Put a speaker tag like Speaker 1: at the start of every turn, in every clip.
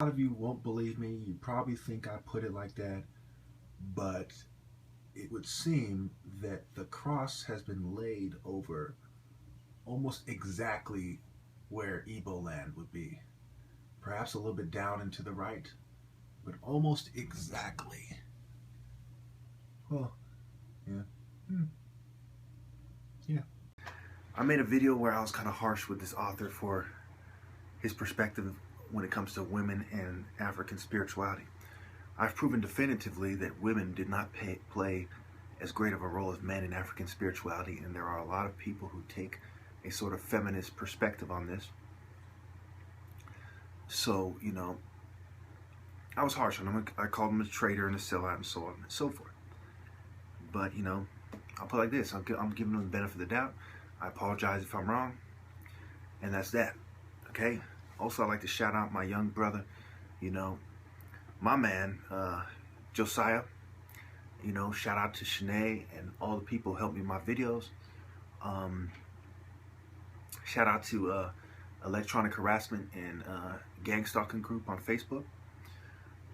Speaker 1: A lot of you won't believe me. You probably think I put it like that, but it would seem that the cross has been laid over almost exactly where Igbo land would be. Perhaps a little bit down and to the right, but almost exactly. Well, yeah. Yeah. I made a video where I was kind of harsh with this author for his perspective when it comes to women and African spirituality. I've proven definitively that women did not play as great of a role as men in African spirituality, and there are a lot of people who take a sort of feminist perspective on this. So, you know, I was harsh on him. I called him a traitor and a sellout and so on and so forth. But, you know, I'll put it like this. I'm giving him the benefit of the doubt. I apologize if I'm wrong. And that's that. Okay? Also, I'd like to shout out my young brother, you know, my man, Josiah. You know, shout out to Shanae and all the people who helped me in my videos. Shout out to Electronic Harassment and Gang Stalking Group on Facebook.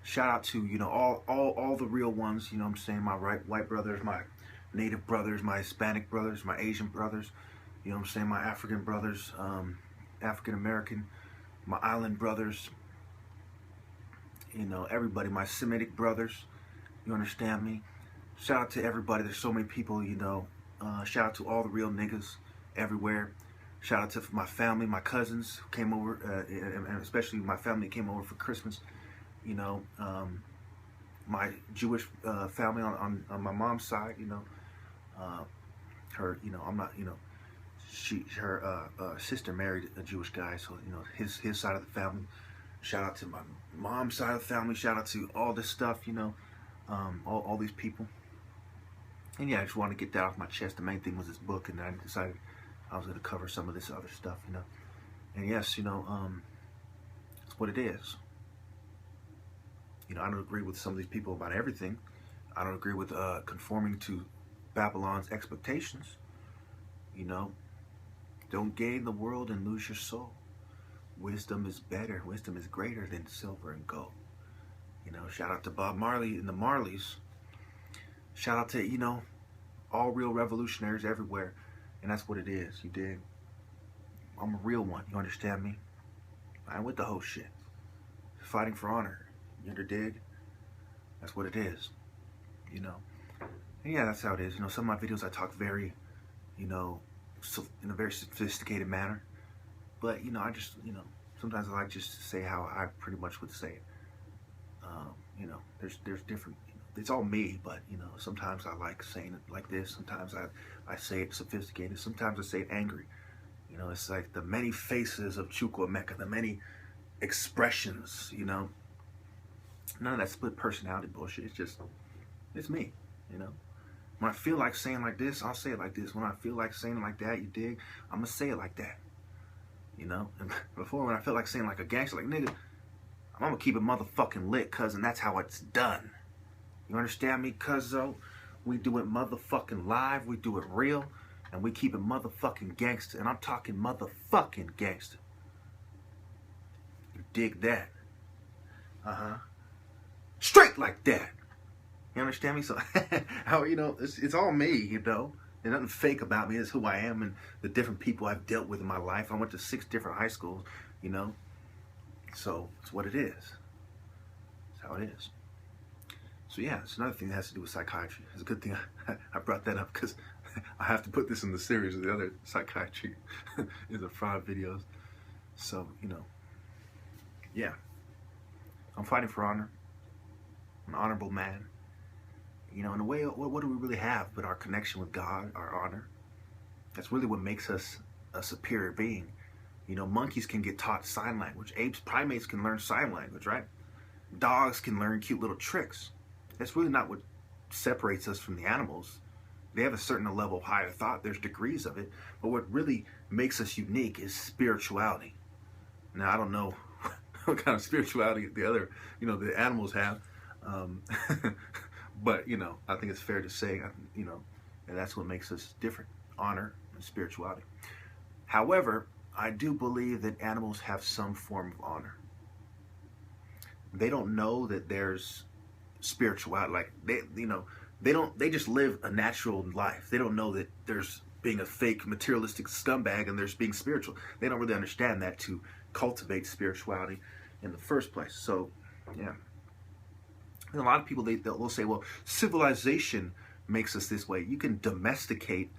Speaker 1: Shout out to, you know, all the real ones, you know what I'm saying, my white brothers, my Native brothers, my Hispanic brothers, my Asian brothers, you know what I'm saying, my African brothers, African American, my island brothers, you know, everybody, my Semitic brothers, you understand me? Shout out to everybody. There's so many people, you know. Shout out to all the real niggas everywhere. Shout out to my family, my cousins who came over, and especially my family came over for Christmas. You know, my Jewish family on my mom's side, you know, her, you know, I'm not, you know, her sister married a Jewish guy, so, you know, his side of the family. Shout out to my mom's side of the family. Shout out to all this stuff, you know, all these people. And yeah, I just wanted to get that off my chest. The main thing was this book, and I decided I was going to cover some of this other stuff, you know. And yes, you know, it's what it is. You know, I don't agree with some of these people about everything. I don't agree with conforming to Babylon's expectations. You know, don't gain the world and lose your soul. Wisdom is better. Wisdom is greater than silver and gold. You know, shout out to Bob Marley and the Marleys. Shout out to, you know, all real revolutionaries everywhere. And that's what it is, you dig? I'm a real one, you understand me? I ain't with the whole shit. Fighting for honor, you dig? That's what it is, you know? And yeah, that's how it is. You know, some of my videos I talk very, you know, in a very sophisticated manner. But, you know, I just, you know, sometimes I like just to say how I pretty much would say it. You know, there's different, you know, it's all me, but, you know, sometimes I like saying it like this. Sometimes I say it sophisticated. Sometimes I say it angry. You know, it's like the many faces of Chukwuemeka, the many expressions, you know. None of that split personality bullshit. It's just, it's me, you know. When I feel like saying like this, I'll say it like this. When I feel like saying it like that, you dig, I'm going to say it like that. You know, and before, when I feel like saying like a gangster, like, nigga, I'm going to keep it motherfucking lit, cuz, and that's how it's done. You understand me, cuzzo? We do it motherfucking live, we do it real, and we keep it motherfucking gangster. And I'm talking motherfucking gangster. You dig that? Straight like that. You understand me? So, how, you know, it's all me, you know. There's nothing fake about me. It's who I am and the different people I've dealt with in my life. I went to 6 different high schools, you know. So, it's what it is. It's how it is. So, yeah, it's another thing that has to do with psychiatry. It's a good thing I brought that up, because I have to put this in the series of the other psychiatry in the fraud videos. So, you know, yeah. I'm fighting for honor. I'm an honorable man. You know, in a way, what do we really have but our connection with God, our honor? That's really what makes us a superior being. You know, monkeys can get taught sign language. Apes, primates can learn sign language, right? Dogs can learn cute little tricks. That's really not what separates us from the animals. They have a certain level of higher thought. There's degrees of it. But what really makes us unique is spirituality. Now, I don't know what kind of spirituality the other, you know, the animals have. But, you know, I think it's fair to say, you know, and that's what makes us different, honor and spirituality. However, I do believe that animals have some form of honor. they don't know that there's spirituality. Like they just live a natural life. They don't know that there's being a fake materialistic scumbag and there's being spiritual. They don't really understand that to cultivate spirituality in the first place. So yeah, and a lot of people they'll say, well, civilization makes us this way. You can domesticate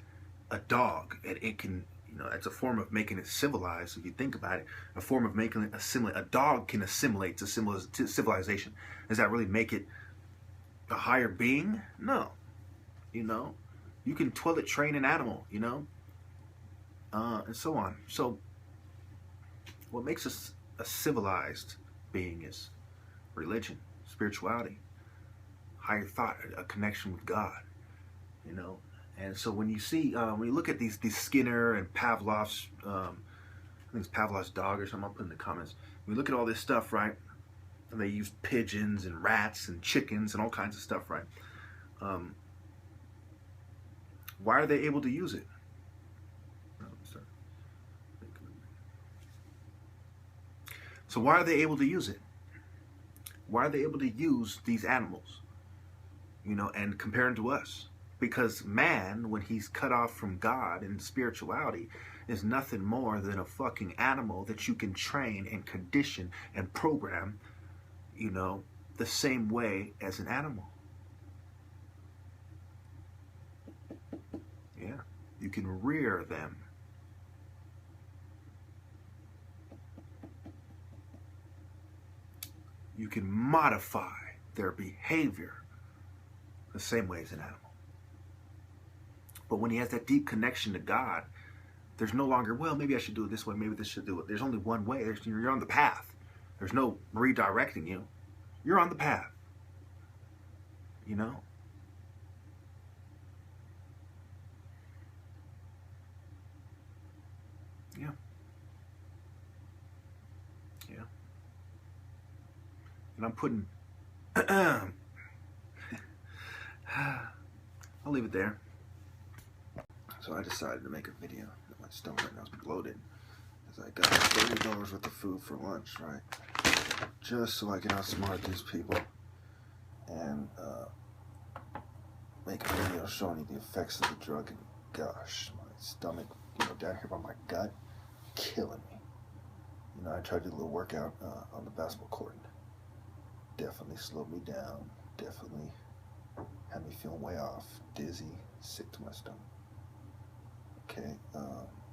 Speaker 1: a dog and it can, it's a form of making it civilized. If you think about it, a form of making it assimilate. A dog can assimilate to civilization. Does that really make it a higher being? No. You can toilet train an animal, and so on. So what makes us a civilized being is religion, spirituality, higher thought, a connection with God, And so when you see, when you look at these Skinner and Pavlov's, I think it's Pavlov's dog or something, I'll put in the comments. When you look at all this stuff, right, and they use pigeons and rats and chickens and all kinds of stuff, right? Why are they able to use it? So why are they able to use it? Why are they able to use these animals, and compare them to us? Because man, when he's cut off from God and spirituality, is nothing more than a fucking animal that you can train and condition and program, the same way as an animal. Yeah, you can rear them. You can modify their behavior the same way as an animal. But when he has that deep connection to God, there's no longer, well, maybe I should do it this way, maybe this should do it. There's only one way. You're on the path. There's no redirecting you. You're on the path. Yeah. Yeah. And I'm putting, I'll leave it there. So I decided to make a video. My stomach right now is bloated, as I got $30 worth of food for lunch, right? Just so I can outsmart these people and make a video showing you the effects of the drug. And gosh, my stomach, down here by my gut, killing me. I tried to do a little workout on the basketball court. Definitely slowed me down. Definitely had me feeling way off, dizzy, sick to my stomach. Okay,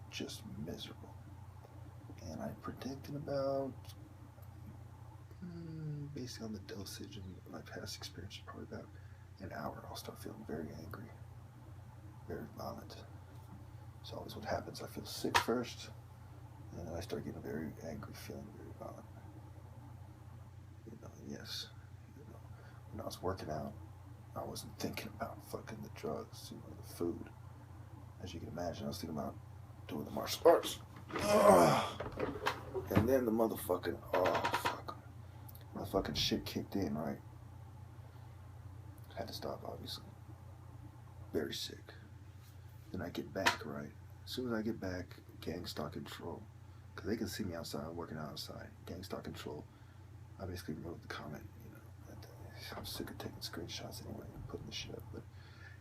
Speaker 1: just miserable. And I predicted about, based on the dosage and my past experience, probably about an hour, I'll start feeling very angry, very violent. It's always what happens. I feel sick first, and then I start getting very angry, feeling very violent. Yes, when I was working out, I wasn't thinking about fucking the drugs, the food. As you can imagine, I was thinking about doing the martial arts. And then the motherfucking, my fucking shit kicked in, right? Had to stop, obviously. Very sick. Then I get back, right? As soon as I get back, gang stock control. Because they can see me outside, working outside. Gang stock control. I basically removed the comment, I'm sick of taking screenshots anyway and putting the shit up. But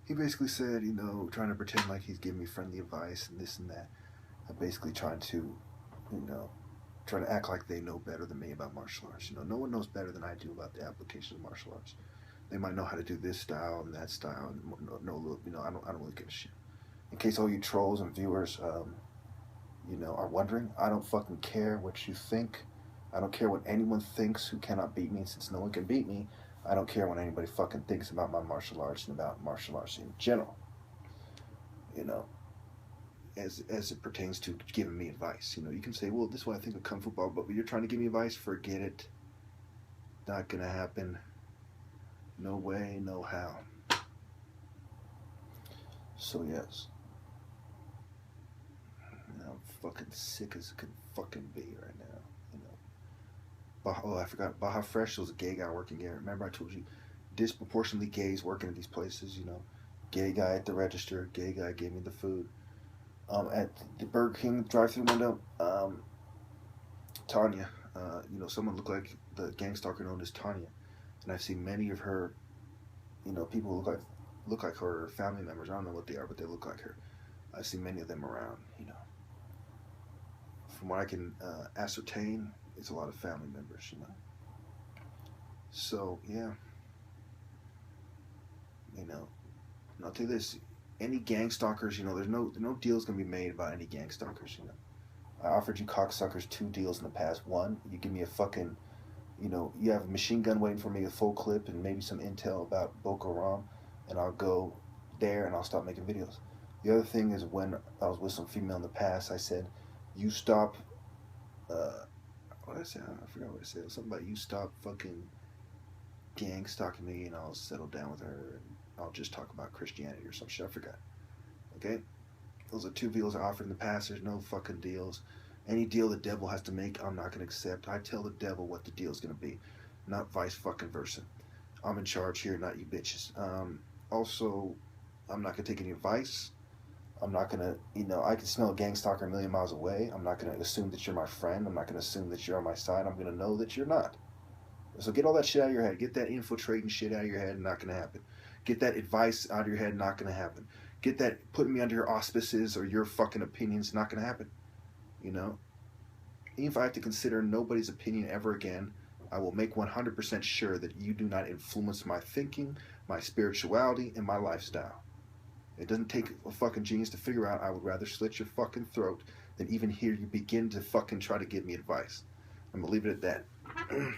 Speaker 1: he basically said, trying to pretend like he's giving me friendly advice and this and that. I'm basically trying to, trying to act like they know better than me about martial arts. No one knows better than I do about the application of martial arts. They might know how to do this style and that style, and I don't really give a shit. In case all you trolls and viewers, are wondering, I don't fucking care what you think. I don't care what anyone thinks who cannot beat me, since no one can beat me. I don't care what anybody fucking thinks about my martial arts and about martial arts in general. As it pertains to giving me advice. You can say, well, this is what I think of Kung Fu Ball, but when you're trying to give me advice, forget it. Not gonna happen. No way, no how. So yes. I'm fucking sick as it can fucking be right now. Oh, I forgot. Baja Fresh was a gay guy working there. Remember I told you, disproportionately gays working at these places, Gay guy at the register, gay guy gave me the food. At the Burger King drive-thru window, Tanya, You know, someone looked like the gang stalker known as Tanya, and I've seen many of her, you know, people who look like her family members. I don't know what they are, but they look like her. I've seen many of them around. You know, from what I can ascertain, it's a lot of family members. You know, so yeah, you know, and I'll tell you this: any gang stalkers, you know, there's no deals gonna be made about any gang stalkers. You know, I offered you cocksuckers 2 deals in the past. One, you give me a fucking, you know, you have a machine gun waiting for me, a full clip, and maybe some intel about Boko Haram, and I'll go there and I'll stop making videos. The other thing is, when I was with some female in the past, I said, you stop, what did I say? I forgot what I said. Something about you stop fucking gang stalking me and I'll settle down with her and I'll just talk about Christianity or some shit. I forgot. Okay? Those are 2 deals I offered in the past. There's no fucking deals. Any deal the devil has to make, I'm not going to accept. I tell the devil what the deal is going to be, not vice fucking versa. I'm in charge here, not you bitches. Also, I'm not going to take any advice. I'm not going to, you know, I can smell a gang stalker a million miles away. I'm not going to assume that you're my friend. I'm not going to assume that you're on my side. I'm going to know that you're not. So get all that shit out of your head. Get that infiltrating shit out of your head, not going to happen. Get that advice out of your head, not going to happen. Get that putting me under your auspices or your fucking opinions, not going to happen. You know? Even if I have to consider nobody's opinion ever again, I will make 100% sure that you do not influence my thinking, my spirituality, and my lifestyle. It doesn't take a fucking genius to figure out I would rather slit your fucking throat than even hear you begin to fucking try to give me advice. I'm going to leave it at that.